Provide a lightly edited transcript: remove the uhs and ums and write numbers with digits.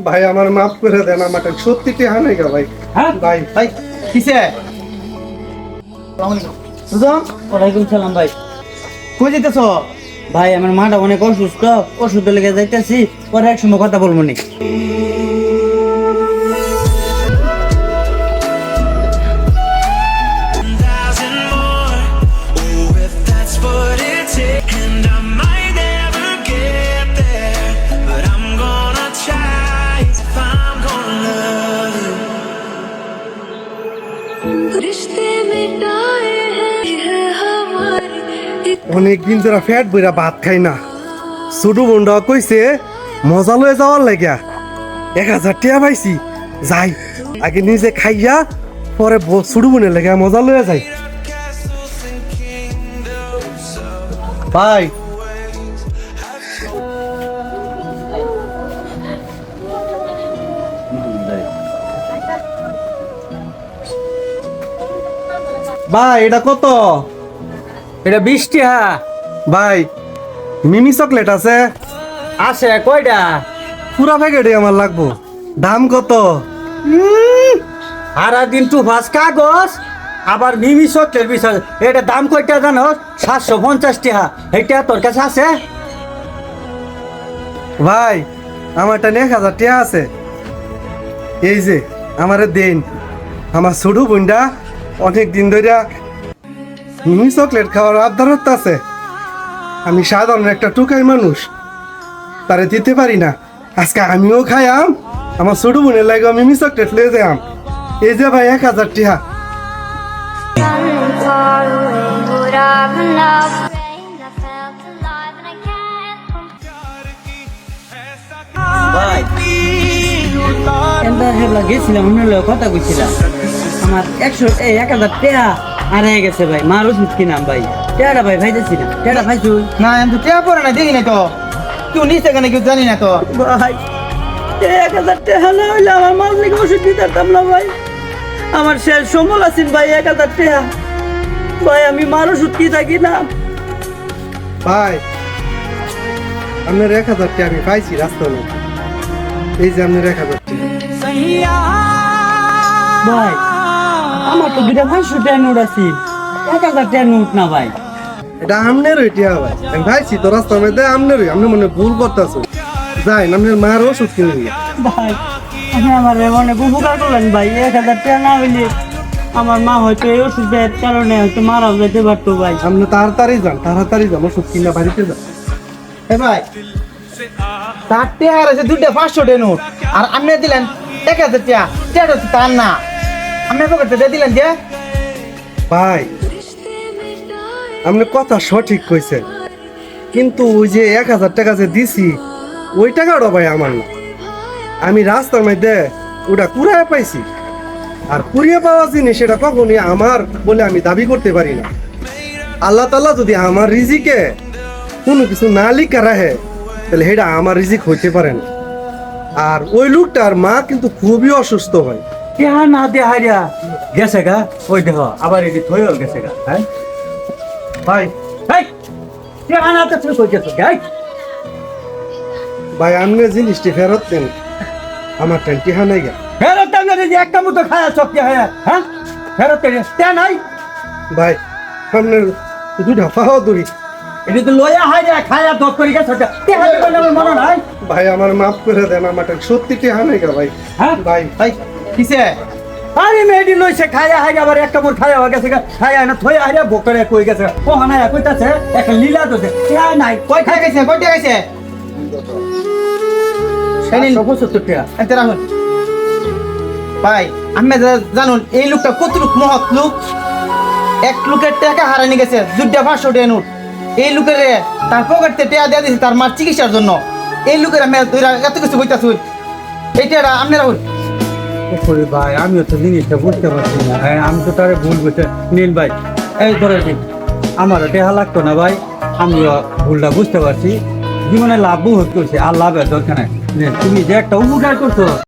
ভাই আমার মাফ করে দেন, আমার সত্যি টেহা নাই গা ভাই। হ্যাঁ ভাই ভাই কিসে সুজন ওয়ালাইকুম সালাম ভাই। কই যেতেছ? ভাই আমার মাটা অনেক অসুস্থ, ওষুধ লেগে যাইতেছি, পরে এক সময় কথা বলবো নি। thousand more. Oh, if that's what it takes, and I might never get there, but I'm gonna try if I'm gonna love you. रिश्ते मिटाए हैं हमारे অনেকদিন যারা ফ্যাট বইরা ভাত খাই না, ছোটু বোনটা কইছে মজা লয়ে যাওয়ার লাগিয়া 1000 টাকা পাইছি, যাই আগে নিজে খাইয়া পরে ছোটু বোনের লেগে মজা লয়ে যাই। ভাই ভাই এটা কত? এটা 20 টাকা ভাই মিমি চকলেট আছে? আছে। কয়টা? পুরা প্যাকেটে আমার লাগবো। দাম কত? সারা দিন টু ফাস কাগজ, আবার মিমি চকলেট বিষয়। এটা দাম কয়টা জানো? 750 টাকা। এটা তোর কাছে আছে? ভাই আমারটা 1000 টাকা আছে, এই যে আমারে দেন। আমার ছোট বোনটা অনেক দিন ধরে মিমি চকলেট খাওয়ার আবদারত আছে। আমি সাধারণ একটা টুকাই মানুষ, তারে দিতে পারি না। আজকে আমিও খাইয়াম, আমার ছোট বোনের লাগে মিমি চকলেট লয়ে যাম। এই যে ভাই 1000 টাকা। far away would I been out rain I felt alive and I can't ভাই এবার হেবলা গেছিলাম, অন্য লোক কথা কইছিলাম। আমার 1000 টাকা হারিয়ে গেছে ভাই। মার ওষুধ কিনাম ভাই। টাকাটা ভাই ভাইতেছিলাম। টাকাটা ভাইছু? না আমি তো টেয়া পড়ে না, দেখি না তো কেউ নিচে কেন কেউ জানি না তো। ভাই 1000 টাকা না হইলে আমার মাল থেকে ওষুধ দিতে পারতাম না ভাই। আমার শেষ সম্বল আছেন ভাই 1000 টাকা। ভাই আমি মার ওষুধ কি থাকি না ভাই আপনার 1000 টাকা আমি পাইছি রাস্তায়, এই যে আপনার 1000 টাকা। ভাই। আমার তো 500 টাকা নোট আছে, 1000 টাকা নোট না ভাই। এটা আমনের ওইটা ভাই, আমি ভাইছি তো রাস্তার মধ্যে আমনেরই, আপনি মনে ভুল করতেছো। যাই আপনার মার ওষুধ কিনে নিয়ে। ভাই আপনি আমার অনেক উপকার করলেন ভাই। 1000 টাকা না হইলে আমার মা হয়তো এই ওষুধের কারণে হয়তো মারাও যেতে পারতো ভাই। আপনি তাড়াতাড়ি যান ওষুধ কিনা বাড়িতে যান। এ ভাই 4 টাকা আর আছে 2টা 500 টাকা নোট, আর আপনি দিলেন 1000 টাকা। টাকা তো তার না, আপনি পকেটে দিয়ে দিলেন যে। ভাই আপনি কথা সঠিক কইছেন, কিন্তু ওই যে 1000 টাকা যে দিছি ওই টাকাটা ভাই আমার না। আমি রাস্তার মধ্যে ওটা কুড়ায় পাইছি, আর কুড়িয়ে পাওয়া জিনিস সেটা কখনই আমার বলে আমি দাবি করতে পারি না। আল্লাহ তাআলা যদি আমার রিজিকে কোনো কিছু না লিখা রাখে, তাহলে সেটা আমার রিজিক হইতে পারে না। আর ওই লোকটার মা কিন্তু খুবই অসুস্থ হয়। কেহা না দে হারিয়া গেছে গা, ওই দেখো আবার এদিকে থইও গেছে গা। হ্যাঁ ভাই এই কেহা না তো তুই কই গেছ গাই? ভাই আপনি জিনিসটি ফেরত দেন, আমার টেন্টি হানাই গা। ফেরত না যদি একটা মতো খায়া চক্কি হয়। হ্যাঁ ফেরত তে নাই। ভাই আপনার দুটা পাও দূরি। এটি তো লয়া হারিয়া খায়া দপ করে গেছে। কেহা তো আমার মনে নাই। ভাই আমার মাফ করে দেন, আমার সত্যি টেহা নাই গা ভাই। হ্যাঁ ভাই ভাই কিসে? আরে মেডি লইছে খায়া হারিয়া, আবার একটা মোর খায়া হয়ে গেছে গা। খায়া না থইয়া হারিয়া বকরে কই গেছে। ও হানায়া কইতাছে একটা লীলা দছে। কেহা নাই কই খাই গেছে? কই টাকা গেছে? শাইনিন 75 টাকা। এতে রাখুন। ভাই আপনি জানুন এই লোকটা কত লোক মহৎ লোক। এক লোকের টাকা হারানি গেছে 2টা 500 টাকা নোট। এই লোকের তার পকেটে টাকা দিয়ে দিয়েছে তার মার চিকিৎসার জন্য। এই লোকের আমি এত কিছু কইতাছুন, এইটা আপনি রাখুন। ওরে ভাই আমিও তো জিনিসটা বুঝতে পারছি না। হ্যাঁ আমি তো তারে ভুল বুঝতে নীল ভাই। এই ধরে দিন আমারও টেহা লাগতো না ভাই, আমিও ভুলটা বুঝতে পারছি। জীবনে লাভ বহুত করছি, আর লাভের দরকার নাই। তুমি যে একটা উপকার করছো